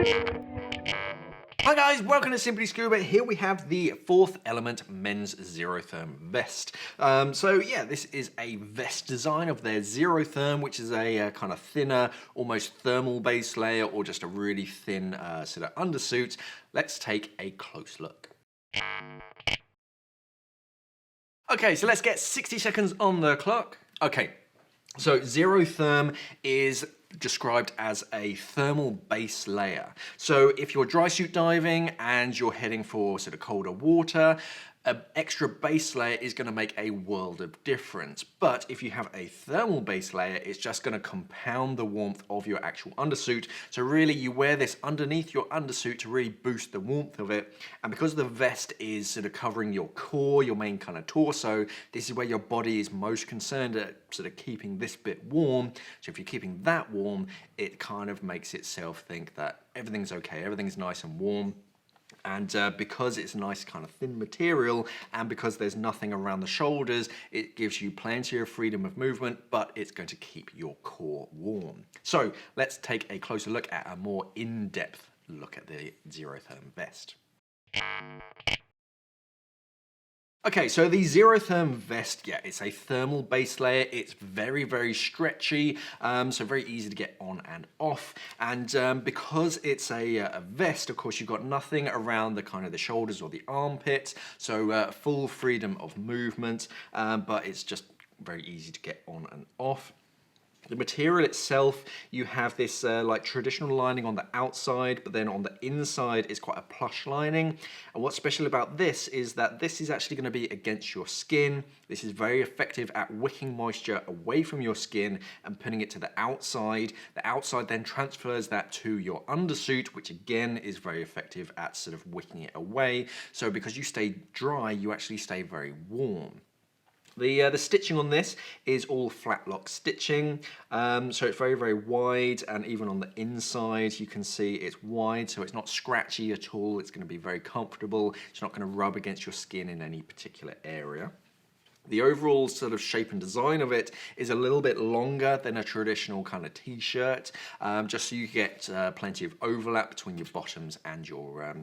Hi guys, welcome to Simply Scuba. Here we have the fourth element men's Xerotherm vest. This is a vest design of their Xerotherm, which is a kind of thinner, almost thermal base layer, or just a really thin sort of undersuit. Let's take a close look. Okay, so let's get 60 seconds on the clock. Okay, so Xerotherm is described as a thermal base layer. So if you're drysuit diving and you're heading for sort of colder water, an extra base layer is going to make a world of difference. But if you have a thermal base layer, it's just going to compound the warmth of your actual undersuit. So really you wear this underneath your undersuit to really boost the warmth of it. And because the vest is sort of covering your core, your main kind of torso, this is where your body is most concerned at sort of keeping this bit warm. So if you're keeping that warm, it kind of makes itself think that everything's okay, everything's nice and warm. And because it's a nice kind of thin material and because there's nothing around the shoulders, it gives you plenty of freedom of movement, but it's going to keep your core warm. So let's take a closer look at a more in-depth look at the Xerotherm vest. Okay, so the Xerotherm vest, yeah, it's a thermal base layer. It's very, very stretchy, so very easy to get on and off. And because it's a vest, of course, you've got nothing around the kind of the shoulders or the armpits, so full freedom of movement, but it's just very easy to get on and off. The material itself, you have this like traditional lining on the outside, but then on the inside is quite a plush lining. And what's special about this is that this is actually going to be against your skin. This is very effective at wicking moisture away from your skin and putting it to the outside. The outside then transfers that to your undersuit, which again is very effective at sort of wicking it away. So because you stay dry, you actually stay very warm. The stitching on this is all flat lock stitching, so it's very, very wide, and even on the inside you can see it's wide, so it's not scratchy at all. It's going to be very comfortable. It's not going to rub against your skin in any particular area. The overall sort of shape and design of it is a little bit longer than a traditional kind of t-shirt, just so you get plenty of overlap between your bottoms and your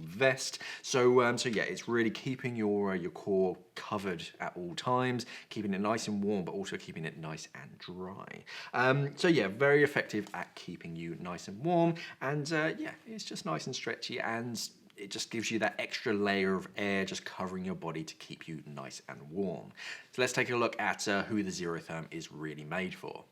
vest. So yeah, it's really keeping your core covered at all times, keeping it nice and warm, but also keeping it nice and dry. So yeah, very effective at keeping you nice and warm, and yeah, it's just nice and stretchy, and it just gives you that extra layer of air just covering your body to keep you nice and warm. So let's take a look at who the Xerotherm is really made for.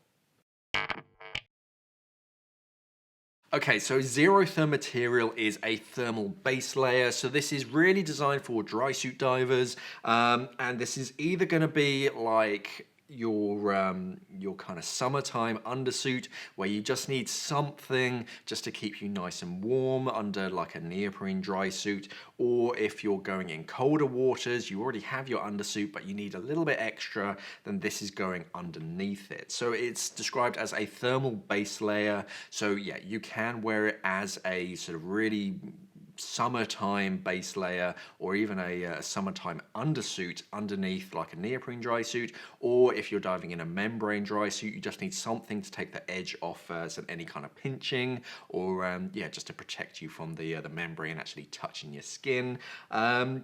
Okay, so Xerotherm material is a thermal base layer. So this is really designed for drysuit divers, and this is either going to be like your kind of summertime undersuit, where you just need something just to keep you nice and warm under like a neoprene dry suit, or if you're going in colder waters, you already have your undersuit but you need a little bit extra, then this is going underneath it. So it's described as a thermal base layer. So yeah, you can wear it as a sort of really summertime base layer, or even a summertime undersuit underneath like a neoprene dry suit, or if you're diving in a membrane dry suit, you just need something to take the edge off any kind of pinching, or yeah, just to protect you from the membrane actually touching your skin.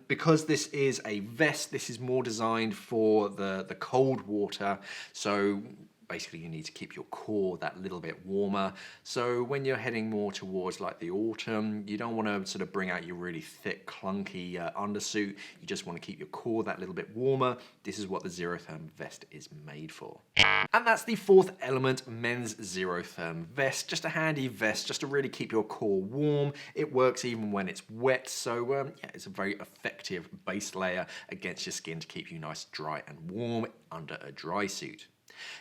Because this is a vest, this is more designed for the cold water, so basically you need to keep your core that little bit warmer. So when you're heading more towards like the autumn, you don't want to sort of bring out your really thick, clunky undersuit. You just want to keep your core that little bit warmer. This is what the Xerotherm vest is made for. And that's the fourth element, men's Xerotherm vest. Just a handy vest, just to really keep your core warm. It works even when it's wet. So yeah, it's a very effective base layer against your skin to keep you nice, dry and warm under a dry suit.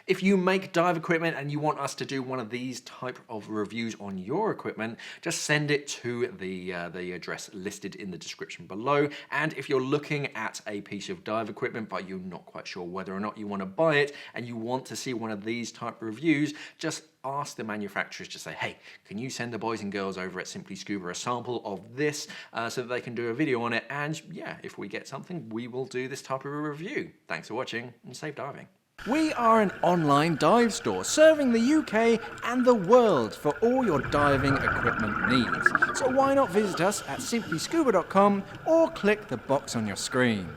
If you make dive equipment and you want us to do one of these type of reviews on your equipment, just send it to the address listed in the description below. And if you're looking at a piece of dive equipment but you're not quite sure whether or not you want to buy it and you want to see one of these type of reviews, just ask the manufacturers to say, hey, can you send the boys and girls over at Simply Scuba a sample of this so that they can do a video on it? And yeah, if we get something, we will do this type of a review. Thanks for watching and safe diving. We are an online dive store serving the UK and the world for all your diving equipment needs. So why not visit us at simplyscuba.com or click the box on your screen.